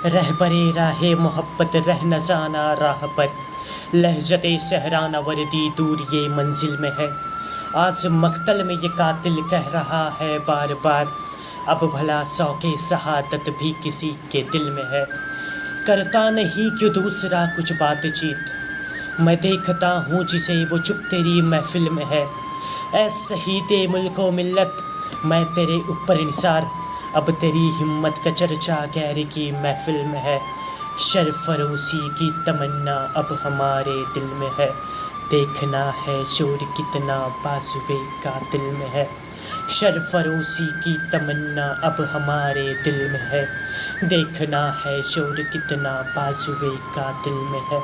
रहबरे राहे मोहब्बत रह न जाना राह पर, लहजते सहराना वर्दी दूर ये मंजिल में है। आज मख्तल में ये कातिल कह रहा है बार बार, अब भला शौक़े शहादत भी किसी के दिल में है। करता नहीं क्यों दूसरा कुछ बातचीत, मैं देखता हूँ जिसे वो चुप तेरी महफिल में है। ऐ शहीदे मुल्को मिल्लत मैं तेरे ऊपर निसार, अब तेरी हिम्मत का चर्चा गैर की महफिल में है। सरफरोशी की तमन्ना अब हमारे दिल में है, देखना है शोर कितना बाजुए का दिल में है। सरफरोशी की तमन्ना अब हमारे दिल में है, देखना है शोर कितना बाजुए का दिल में है।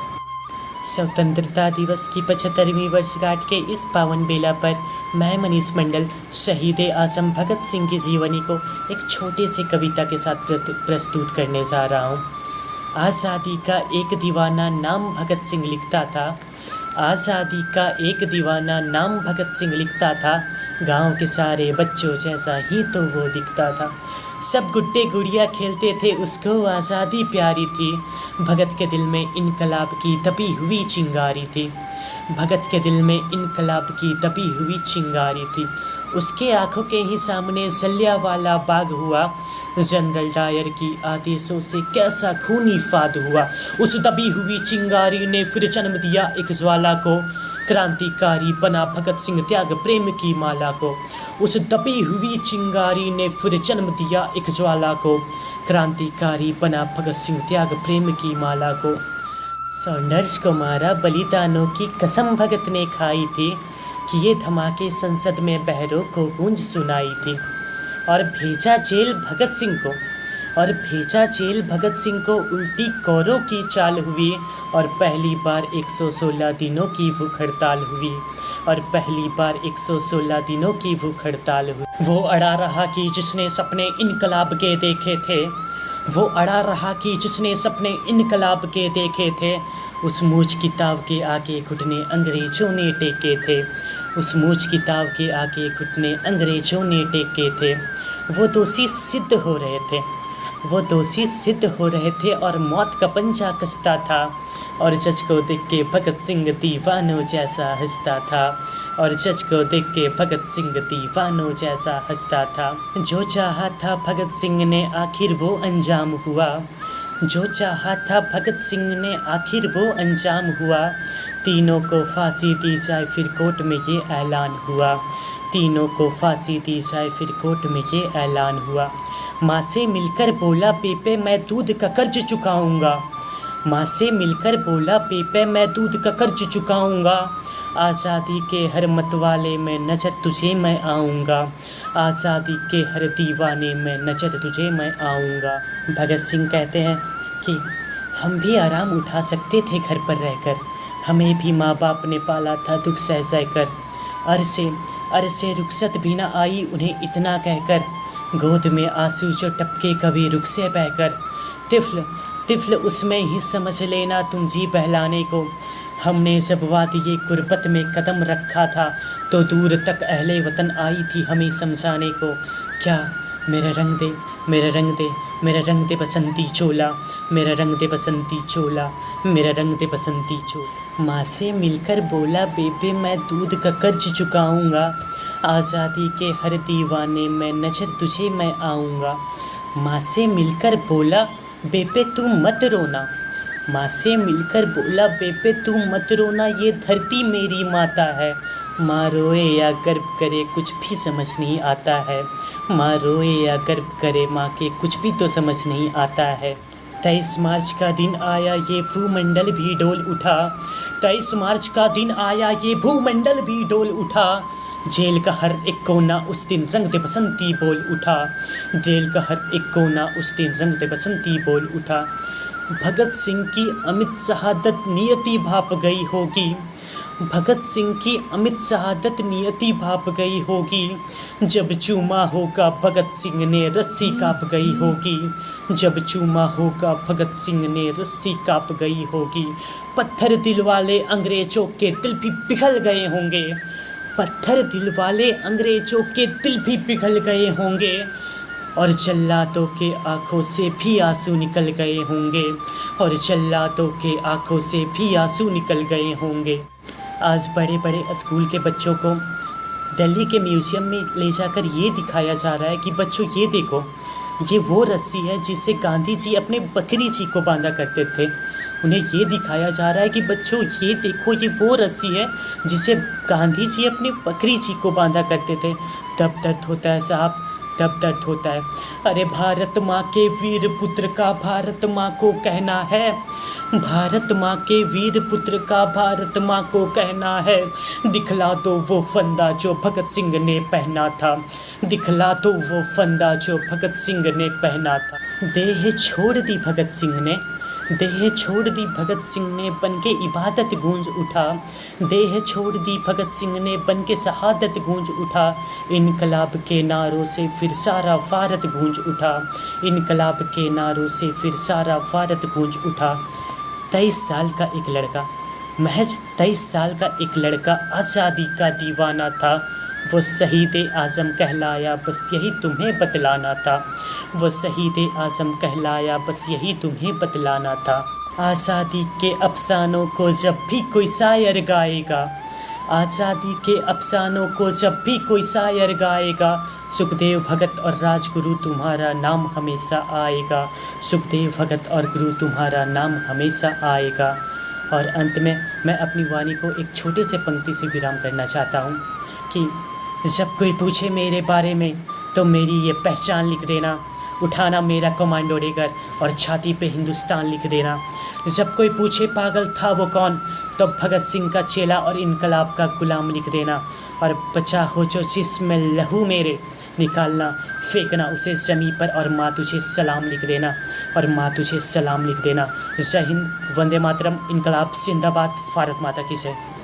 स्वतंत्रता दिवस की 75वीं वर्षगांठ के इस पावन बेला पर मैं मनीष मंडल शहीद आजम भगत सिंह की जीवनी को एक छोटे से कविता के साथ प्रस्तुत करने जा रहा हूँ। आज़ादी का एक दीवाना नाम भगत सिंह लिखता था, आज़ादी का एक दीवाना नाम भगत सिंह लिखता था, गांव के सारे बच्चों जैसा ही तो वो दिखता था। सब गुड्डे गुड़िया खेलते थे, उसको आज़ादी प्यारी थी। भगत के दिल में इनकलाब की दबी हुई चिंगारी थी, भगत के दिल में इनकलाब की दबी हुई चिंगारी थी। उसके आंखों के ही सामने जलियांवाला बाग हुआ, जनरल डायर की आदेशों से कैसा खूनी फाद हुआ। उस दबी हुई चिंगारी ने फिर जन्म दिया एक ज्वाला को, क्रांतिकारी बना भगत सिंह त्याग प्रेम की माला को। उस दबी हुई चिंगारी ने फिर जन्म दिया एक ज्वाला को, क्रांतिकारी बना भगत सिंह त्याग प्रेम की माला को। सॉन्डर्स को मारा बलिदानों की कसम भगत ने खाई थी, किए धमाके संसद में बहरों को गूंज सुनाई थी। और भेजा जेल भगत सिंह को, और भेजा जेल भगत सिंह को उल्टी कौरों की चाल हुई। और पहली बार 116 दिनों की भूख हड़ताल हुई, और पहली बार 116 दिनों की भूख हड़ताल हुई। वो अड़ा रहा कि जिसने सपने इनकलाब के देखे थे, वो अड़ा रहा कि जिसने सपने इनकलाब के देखे थे, उस मूछ किताब के आगे घुटने अंग्रेजों ने टेके थे, उस मूछ किताब के आगे घुटने अंग्रेजों ने टेके थे। वो दोषी सिद्ध हो रहे थे, वो दोषी सिद्ध हो रहे थे और मौत का पंजा कसता था। और जज को देख के भगत सिंह दीवानों जैसा हंसता था, और जज को देख के भगत सिंह दीवानों जैसा हंसता था। जो चाहा था भगत सिंह ने आखिर वो अंजाम हुआ, जो चाहा था भगत सिंह ने आखिर वो अंजाम हुआ। तीनों को फांसी दी जाए फिर कोर्ट में ये ऐलान हुआ, तीनों को फांसी दी जाए फिर कोर्ट में ये ऐलान हुआ। माँ से मिलकर बोला पेपे मैं दूध का कर्ज चुकाऊंगा, माँ से मिलकर बोला पेपे मैं दूध का कर्ज चुकाऊंगा। आज़ादी के हर मतवाले में नज़र तुझे मैं आऊँगा, आज़ादी के हर दीवाने में नज़र तुझे मैं आऊँगा। भगत सिंह कहते हैं कि हम भी आराम उठा सकते थे घर पर रहकर, हमें भी माँ बाप ने पाला था दुख सह सह कर। अरसे रुखसत भी न आई उन्हें इतना कहकर, गोद में आंसू जो टपके कभी रुख से बहकर। तिफल उसमें ही समझ लेना तुम जी बहलाने को, हमने जब वादिये गुर्बत में कदम रखा था, तो दूर तक अहले वतन आई थी हमें समझाने को। क्या मेरा रंग दे, मेरा रंग दे, मेरा रंग दे बसंती चोला, मेरा रंग दे बसंती चोला, मेरा रंग दे बसंती चोला। माँ से मिलकर बोला बेबे मैं दूध का कर्ज चुकाऊंगा, आज़ादी के हर दीवाने में नज़र तुझे मैं आऊँगा। माँ से मिलकर बोला बेबे तू मत रोना, माँ से मिलकर बोला बेबे तू मत रोना, ये धरती मेरी माता है। माँ रोए या गर्व करे कुछ भी समझ नहीं आता है, माँ रोए या गर्व करे माँ के कुछ भी तो समझ नहीं आता है। 23 मार्च का दिन आया ये भूमंडल भी डोल उठा, 23 मार्च का दिन आया ये भूमंडल भी डोल उठा। जेल का हर एक कोना उस दिन रंग दे बसंती बोल उठा, जेल का हर एक कोना उस दिन रंग दे बसंती बोल उठा। भगत सिंह की अमित शहादत नियति भाप गई होगी, भगत सिंह की अमित शहादत नियति भाप गई होगी। जब चूमा होगा भगत सिंह ने रस्सी काँप गई होगी, जब चूमा होगा भगत सिंह ने रस्सी काँप गई होगी। पत्थर दिल वाले अंग्रेजों के दिल भी पिघल गए होंगे, पत्थर दिल वाले अंग्रेजों के दिल भी पिघल गए होंगे। और जल्लादों के आँखों से भी आंसू निकल गए होंगे, और जल्लादों के आँखों से भी आंसू निकल गए होंगे। आज बड़े बड़े स्कूल के बच्चों को दिल्ली के म्यूज़ियम में ले जाकर ये दिखाया जा रहा है कि बच्चों ये देखो, ये वो रस्सी है जिससे गांधी जी अपने बकरी जी को बांधा करते थे। उन्हें ये दिखाया जा रहा है कि बच्चों ये देखो, ये वो रस्सी है जिसे गांधी जी अपनी बकरी जी को बांधा करते थे। तब दर्द होता है साहब, तब दर्द होता है। अरे भारत माँ के वीर पुत्र का भारत माँ को कहना है, भारत माँ के वीर पुत्र का भारत माँ को कहना है, दिखला दो वो फंदा जो भगत सिंह ने पहना था, दिखला दो वो फंदा जो भगत सिंह ने पहना था। देह छोड़ दी भगत सिंह ने, देह छोड़ दी भगत सिंह ने बनके इबादत गूंज उठा, देह छोड़ दी भगत सिंह ने बनके शहादत गूंज उठा। इनकलाब के नारों से फिर सारा भारत गूंज उठा, इनकलाब के नारों से फिर सारा भारत गूंज उठा। 23 साल का एक लड़का, महज 23 साल का एक लड़का आज़ादी का दीवाना था। वो शहीद आज़म कहलाया, बस यही तुम्हें बतलाना था, वो शहीद आज़म कहलाया, बस यही तुम्हें बतलाना था। आज़ादी के अफसानों को जब भी कोई शायर गाएगा, आज़ादी के अफसानों को जब भी कोई शायर गाएगा, सुखदेव भगत और राजगुरु तुम्हारा नाम हमेशा आएगा, सुखदेव भगत और गुरु तुम्हारा नाम हमेशा आएगा। और अंत में मैं अपनी वाणी को एक छोटे से पंक्ति से विराम करना चाहता हूँ कि जब कोई पूछे मेरे बारे में तो मेरी ये पहचान लिख देना, उठाना मेरा कमांडो लेकर और छाती पे हिंदुस्तान लिख देना। जब कोई पूछे पागल था वो कौन, तो भगत सिंह का चेला और इनकलाब का गुलाम लिख देना। और बचा हो जो जिसमें लहू मेरे, निकालना फेंकना उसे ज़मीं पर और माँ तुझे सलाम लिख देना, और माँ तुझे सलाम लिख देना। जय हिंद, वंदे मातरम, इनकलाब जिंदाबाद, भारत माता की जय।